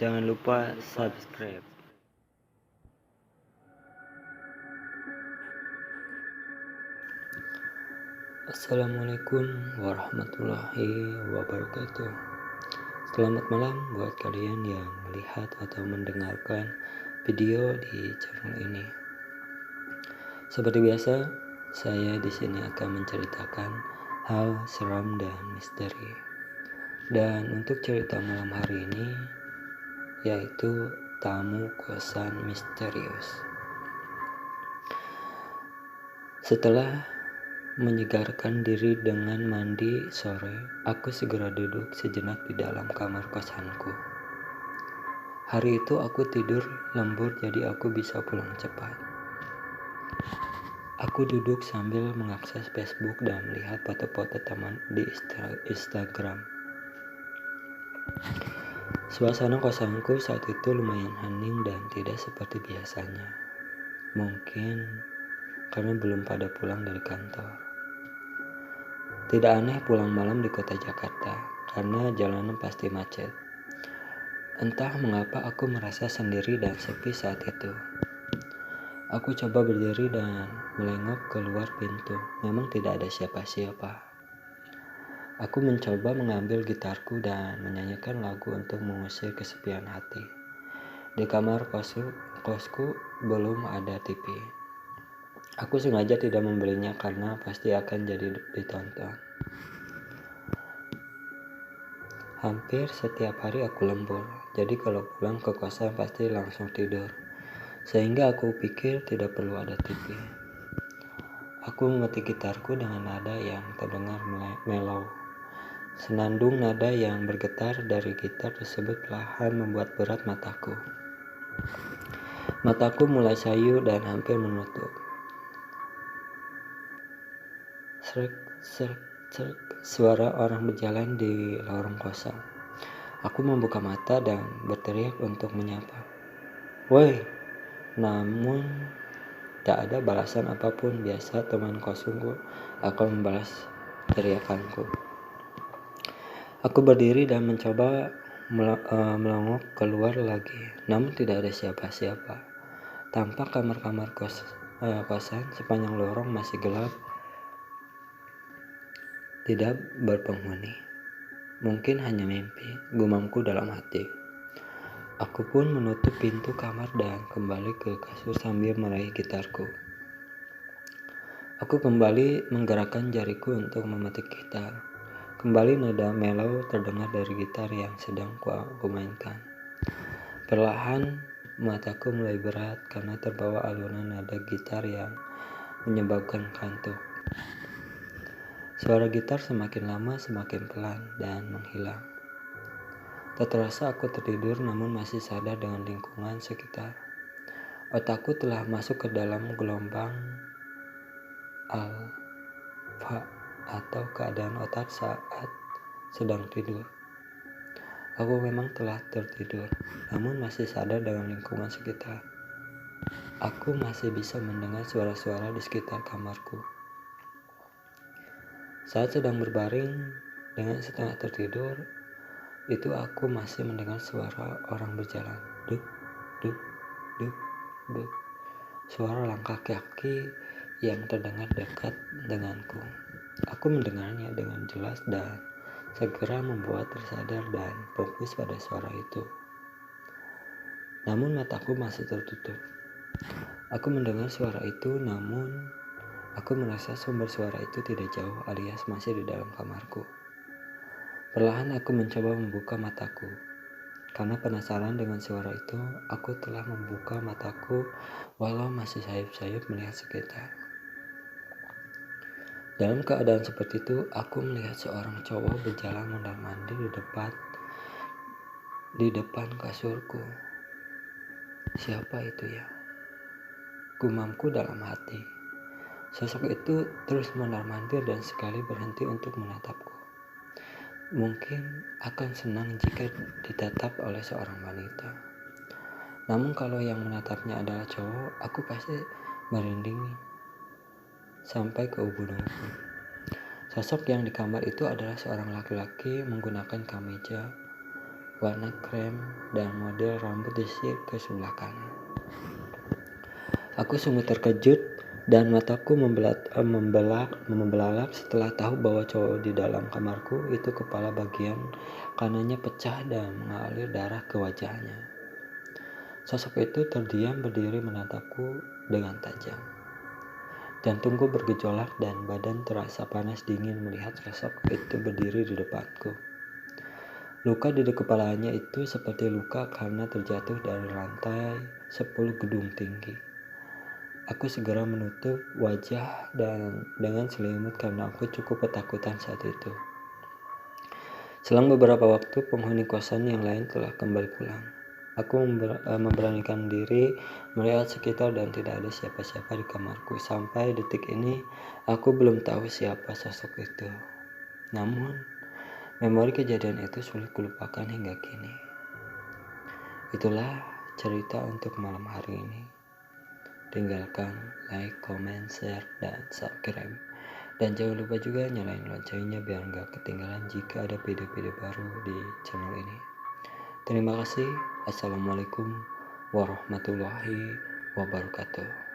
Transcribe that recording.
Jangan lupa subscribe. Assalamualaikum warahmatullahi wabarakatuh. Selamat malam buat kalian yang melihat atau mendengarkan video di channel ini. Seperti biasa, saya di sini akan menceritakan hal seram dan misteri. Dan untuk cerita malam hari ini yaitu tamu kosan misterius. Setelah menyegarkan diri dengan mandi sore, aku segera duduk sejenak di dalam kamar kosanku. Hari itu aku tidur lembur, jadi aku bisa pulang cepat. Aku duduk sambil mengakses Facebook dan melihat foto-foto teman di Instagram. Suasana kosanku saat itu lumayan hening dan tidak seperti biasanya. Mungkin karena belum pada pulang dari kantor. Tidak aneh pulang malam di kota Jakarta, karena jalanan pasti macet. Entah mengapa aku merasa sendiri dan sepi saat itu. Aku coba berdiri dan melengok keluar pintu. Memang tidak ada siapa-siapa. Aku mencoba mengambil gitarku dan menyanyikan lagu untuk mengusir kesepian hati. Di kamar kosku belum ada TV. Aku sengaja tidak membelinya karena pasti akan jadi ditonton. Hampir setiap hari aku lembur, jadi kalau pulang ke kosan pasti langsung tidur. Sehingga aku pikir tidak perlu ada TV. Aku mengetik gitarku dengan nada yang terdengar melau. Senandung nada yang bergetar dari gitar tersebut perlahan membuat berat mataku. Mataku mulai sayu dan hampir menutup. Srek, srek, srek, suara orang berjalan di lorong kosan. Aku membuka mata dan berteriak untuk menyapa. Woi! Namun tak ada balasan apapun. Biasa teman kosongku akan membalas teriakanku. Aku berdiri dan mencoba melongok keluar lagi. Namun tidak ada siapa-siapa. Tampak kamar-kamar kosan sepanjang lorong masih gelap. Tidak berpenghuni. Mungkin hanya mimpi, gumamku dalam hati. Aku pun menutup pintu kamar dan kembali ke kasur sambil meraih gitarku. Aku kembali menggerakkan jariku untuk memetik gitar. Kembali nada melau terdengar dari gitar yang sedang kumainkan. Perlahan mataku mulai berat karena terbawa alunan nada gitar yang menyebabkan kantuk. Suara gitar semakin lama semakin pelan dan menghilang. Tak terasa aku tertidur namun masih sadar dengan lingkungan sekitar. Otakku telah masuk ke dalam gelombang alfa atau keadaan otak saat sedang tidur. Aku memang telah tertidur, namun masih sadar dengan lingkungan sekitar. Aku masih bisa mendengar suara-suara di sekitar kamarku. Saat sedang berbaring dengan setengah tertidur, itu aku masih mendengar suara orang berjalan. Duk, duk, duk, duk. Suara langkah kaki yang terdengar dekat denganku. Aku mendengarnya dengan jelas dan segera membuat tersadar dan fokus pada suara itu. Namun mataku masih tertutup. Aku mendengar suara itu, namun aku merasa sumber suara itu tidak jauh alias masih di dalam kamarku. Perlahan aku mencoba membuka mataku. Karena penasaran dengan suara itu, aku telah membuka mataku walau masih sayup-sayup melihat sekitar. Dalam keadaan seperti itu, aku melihat seorang cowok berjalan mondar-mandir di depan kasurku. Siapa itu ya? Gumamku dalam hati. Sosok itu terus mondar-mandir dan sekali berhenti untuk menatapku. Mungkin akan senang jika ditatap oleh seorang wanita. Namun kalau yang menatapnya adalah cowok, aku pasti merinding sampai ke ubun-ubun. Sosok yang di kamar itu adalah seorang laki-laki menggunakan kemeja warna krem, dan model rambut disisir ke sebelah kanan. Aku sungguh terkejut dan mataku membelalak setelah tahu bahwa cowok di dalam kamarku itu kepala bagian kanannya pecah dan mengalir darah ke wajahnya. Sosok itu terdiam berdiri menatapku dengan tajam. Jantungku bergejolak dan badan terasa panas dingin melihat sosok itu berdiri di depanku. Luka di kepalanya itu seperti luka karena terjatuh dari lantai 10 gedung tinggi. Aku segera menutup wajah dan dengan selimut karena aku cukup ketakutan saat itu. Selang beberapa waktu, penghuni kosan yang lain telah kembali pulang. Aku memberanikan diri melihat sekitar dan tidak ada siapa-siapa di kamarku. Sampai detik ini, aku belum tahu siapa sosok itu. Namun, memori kejadian itu sulit kulupakan hingga kini. Itulah cerita untuk malam hari ini. Tinggalkan like, comment, share, dan subscribe. Dan jangan lupa juga nyalain loncengnya biar nggak ketinggalan jika ada video-video baru di channel ini. Terima kasih. Assalamualaikum warahmatullahi wabarakatuh.